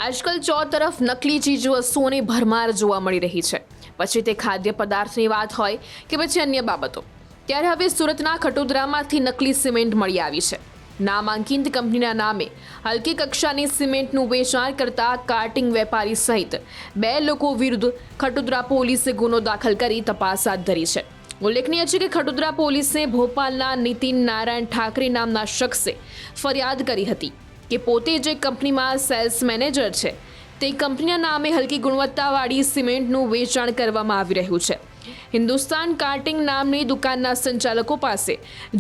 આજકાલ ચોતરફ નકલી ચીજ વસ્તુઓની ભરમાર જોવા મળી રહી છે। પછી તે ખાદ્ય પદાર્થની વાત હોય કે પછી અન્ય બાબતો। ત્યારે હવે સુરતના ખટોદરામાંથી નકલી સિમેન્ટ મળી આવી છે। નામાંકિત કંપનીના નામે હલકી કક્ષાની સિમેન્ટનું વેચાણ કરતા કાર્ટિંગ વેપારી સહિત 2 લોકો વિરુદ્ધ ખટોદરા પોલીસે ગુનો દાખલ કરી તપાસ હાથ ધરી છે। ઉલ્લેખનીય છે કે ખટોદરા પોલીસે ભોપાલના નીતિન નારાયણ ઠાકરે નામના શખ્સે ફરિયાદ કરી હતી કે પોતે જે કંપનીમાં સેલ્સ મેનેજર છે તે કંપનીના નામે હલકી ગુણવત્તાવાળી સિમેન્ટનું વેચાણ કરવામાં આવી રહ્યું છે। હિન્દુસ્તાન કાર્ટિંગ નામની દુકાનના સંચાલકો પાસે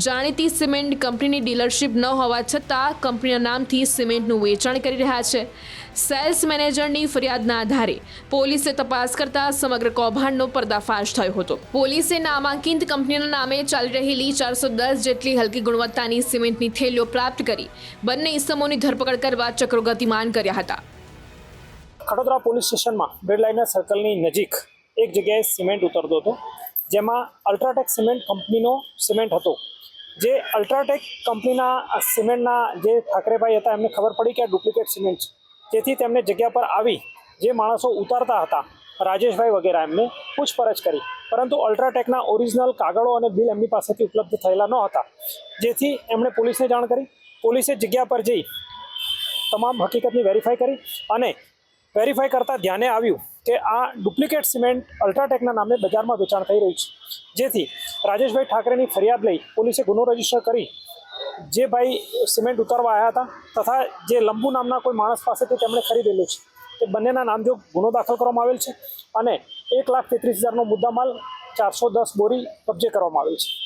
જાણીતી સિમેન્ટ કંપનીની ડીલરશીપ ન હોવા છતાં કંપનીના નામથી સિમેન્ટનું વેચાણ કરી રહ્યા છે। સેલ્સ મેનેજરની ફરિયાદના આધારે પોલીસે તપાસ કરતા સમગ્ર કૌભાંડનો પર્દાફાશ થયો હતો। પોલીસે નામાંકિત કંપનીના નામે ચાલી રહેલી 410 જેટલી હલકી ગુણવત્તાની સિમેન્ટની થેલીઓ પ્રાપ્ત કરી બંને ઇસમોની ધરપકડ કરવા ચક્રો ગતિમાન કર્યા હતા। ખટોદરા પોલીસ સ્ટેશનમાં બ્રેડલાઇનર સર્કલની નજીક એક જગ્યાએ સિમેન્ટ ઉતરતો હતો, જેમાં અલ્ટ્રાટેક સિમેન્ટ કંપનીનો સિમેન્ટ હતો। જે અલ્ટ્રાટેક કંપનીના સિમેન્ટના જે ઠાકરેભાઈ હતા એમને ખબર પડી કે આ ડુપ્લિકેટ સિમેન્ટ છે, જેથી તેમને જગ્યા પર આવી જે માણસો ઉતારતા હતા રાજેશભાઈ વગેરે એમને પૂછપરછ કરી, પરંતુ અલ્ટ્રાટેકના ઓરિજિનલ કાગળો અને બિલ એમની પાસેથી ઉપલબ્ધ થયેલા ન હતા, જેથી એમણે પોલીસને જાણ કરી। પોલીસે જગ્યા પર જઈ તમામ હકીકતની વેરીફાઈ કરી અને વેરીફાઈ કરતાં ધ્યાને આવ્યું કે આ ડુપ્લિકેટ સિમેન્ટ અલ્ટ્રાટેકના નામે બજારમાં વેચાણ થઈ રહ્યું છે, જેથી રાજેશભાઈ ઠાકરેની ફરિયાદ લઈ પોલીસે ગુનો રજીસ્ટર કરી જે ભાઈ સિમેન્ટ ઉતારવા આવ્યા હતા તથા જે લંબુ નામના કોઈ માણસ પાસેથી તેમણે ખરીદેલું છે તે બંનેના નામજોગ ગુનો દાખલ કરવામાં આવેલ છે અને 1,33,000નો મુદ્દામાલ 410 બોરી કબજે કરવામાં આવેલ છે।